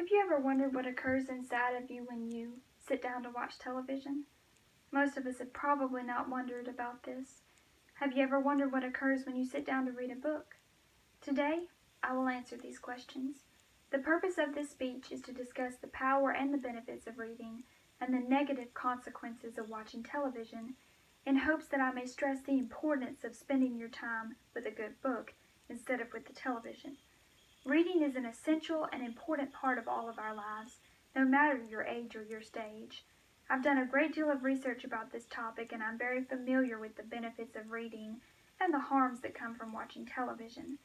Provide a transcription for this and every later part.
you ever wondered what occurs inside of you when you sit down to watch television? Most of us have probably not wondered about this. Have you ever wondered what occurs when you sit down to read a book? Today, I will answer these questions. The purpose of this speech is to discuss the power and the benefits of reading and the negative consequences of watching television, in hopes that I may stress the importance of spending your time with a good book instead of with the television. Reading is an essential and important part of all of our lives, no matter your age or your stage. I've done a great deal of research about this topic, and I'm very familiar with the benefits of reading and the harms that come from watching television.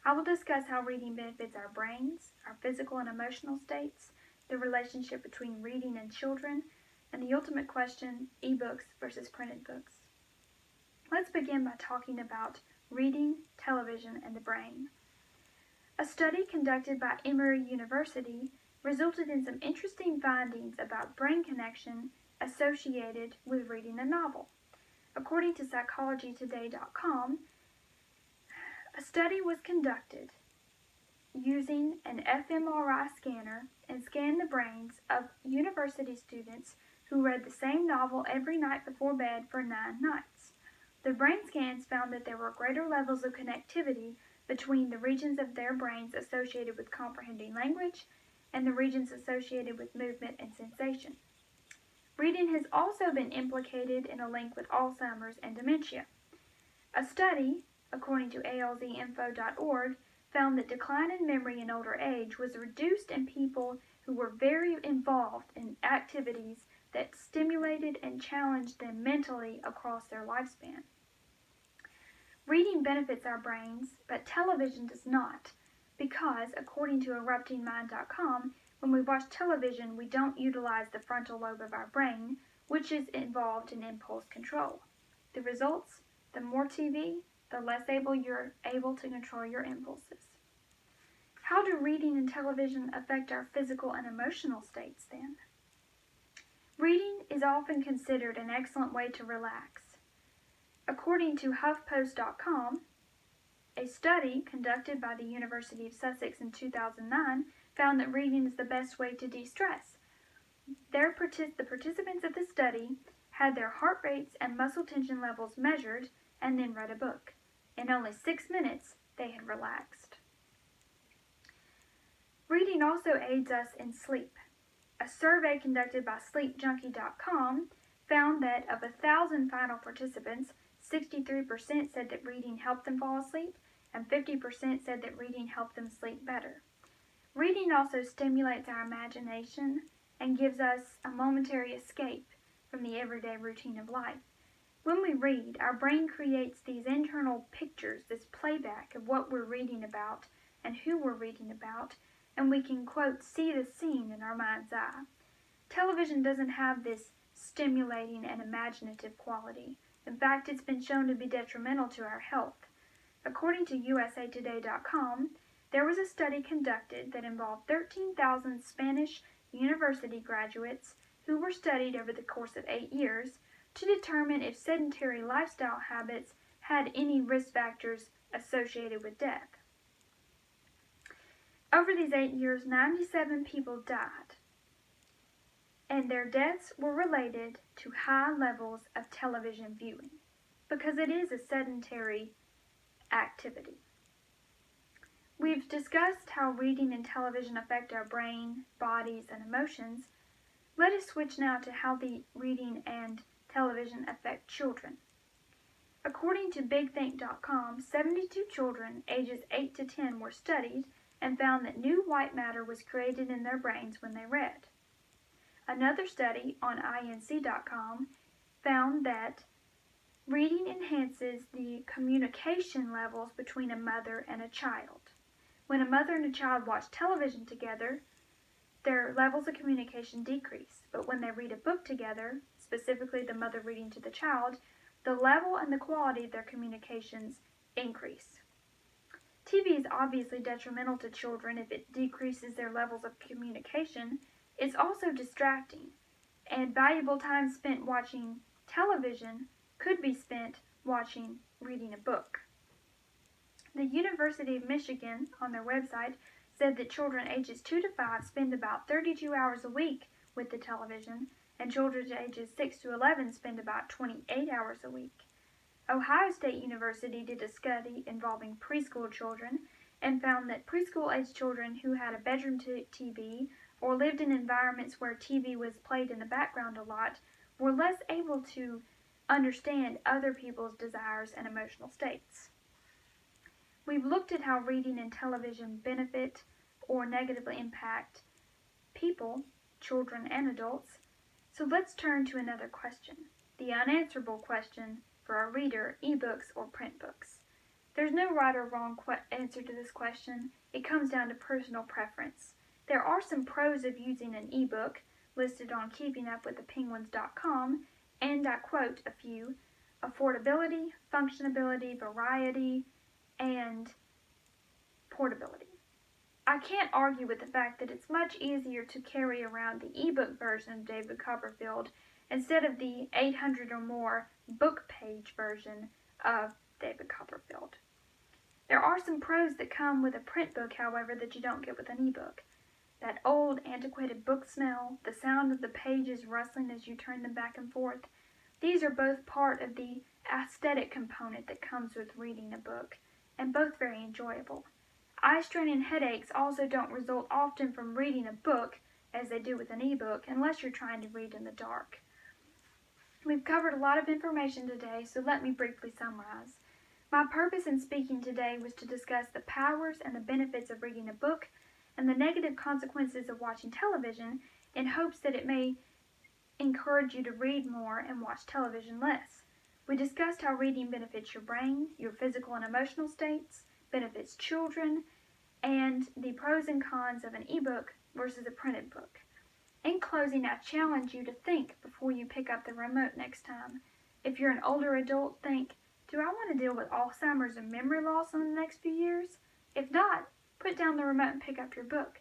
I will discuss how reading benefits our brains, our physical and emotional states, the relationship between reading and children, and the ultimate question, ebooks versus printed books. Let's begin by talking about reading, television, and the brain. A study conducted by Emory University resulted in some interesting findings about brain connection associated with reading a novel. According to psychologytoday.com, a study was conducted using an fMRI scanner and scanned the brains of university students who read the same novel every night before bed for 9 nights. The brain scans found that there were greater levels of connectivity between the regions of their brains associated with comprehending language and the regions associated with movement and sensation. Reading has also been implicated in a link with Alzheimer's and dementia. A study, according to alzinfo.org, found that decline in memory in older age was reduced in people who were very involved in activities that stimulated and challenged them mentally across their lifespan. Reading benefits our brains, but television does not, because, according to eruptingmind.com, when we watch television, we don't utilize the frontal lobe of our brain, which is involved in impulse control. The results? The more TV, the less you're able to control your impulses. How do reading and television affect our physical and emotional states then? Reading is often considered an excellent way to relax. According to HuffPost.com, a study conducted by the University of Sussex in 2009 found that reading is the best way to de-stress. The participants of the study had their heart rates and muscle tension levels measured and then read a book. In only 6 minutes, they had relaxed. Reading also aids us in sleep. A survey conducted by SleepJunkie.com found that of 1,000 final participants, 63% said that reading helped them fall asleep, and 50% said that reading helped them sleep better. Reading also stimulates our imagination and gives us a momentary escape from the everyday routine of life. When we read, our brain creates these internal pictures, this playback of what we're reading about and who we're reading about, and we can, quote, see the scene in our mind's eye. Television doesn't have this stimulating and imaginative quality. In fact, it's been shown to be detrimental to our health. According to usatoday.com, there was a study conducted that involved 13,000 Spanish university graduates who were studied over the course of 8 years to determine if sedentary lifestyle habits had any risk factors associated with death. Over these 8 years, 97 people died, and their deaths were related to high levels of television viewing, because it is a sedentary activity. We've discussed how reading and television affect our brain, bodies, and emotions. Let us switch now to how the reading and television affect children. According to BigThink.com, 72 children ages 8 to 10 were studied and found that new white matter was created in their brains when they read. Another study on INC.com found that reading enhances the communication levels between a mother and a child. When a mother and a child watch television together, their levels of communication decrease. But when they read a book together, specifically the mother reading to the child, the level and the quality of their communications increase. TV is obviously detrimental to children if it decreases their levels of communication. It's also distracting, and valuable time spent watching television could be spent reading a book. The University of Michigan, on their website, said that children ages 2 to 5 spend about 32 hours a week with the television, and children ages 6 to 11 spend about 28 hours a week. Ohio State University did a study involving preschool children and found that preschool-age children who had a bedroom TV or lived in environments where TV was played in the background a lot were less able to understand other people's desires and emotional states. We've looked at how reading and television benefit or negatively impact people, children and adults, so let's turn to another question, the unanswerable question for a reader, ebooks or print books. There's no right or wrong answer to this question. It comes down to personal preference. There are some pros of using an ebook listed on keepingupwiththepenguins.com, and I quote a few: affordability, functionality, variety, and portability. I can't argue with the fact that it's much easier to carry around the ebook version of David Copperfield instead of the 800 or more book page version of David Copperfield. There are some pros that come with a print book, however, that you don't get with an ebook. That old, antiquated book smell, the sound of the pages rustling as you turn them back and forth, these are both part of the aesthetic component that comes with reading a book, and both very enjoyable. Eye strain and headaches also don't result often from reading a book, as they do with an ebook, unless you're trying to read in the dark. We've covered a lot of information today, so let me briefly summarize. My purpose in speaking today was to discuss the powers and the benefits of reading a book and the negative consequences of watching television, in hopes that it may encourage you to read more and watch television less. We discussed how reading benefits your brain, your physical and emotional states, benefits children, and the pros and cons of an ebook versus a printed book. In closing, I challenge you to think before you pick up the remote next time. If you're an older adult, think, do I want to deal with Alzheimer's and memory loss in the next few years? If not, put down the remote and pick up your book.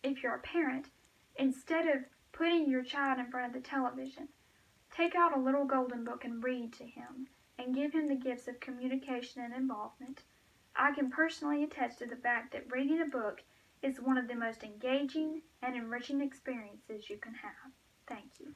If you're a parent, instead of putting your child in front of the television, take out a little golden book and read to him, and give him the gifts of communication and involvement. I can personally attest to the fact that reading a book is one of the most engaging and enriching experiences you can have. Thank you.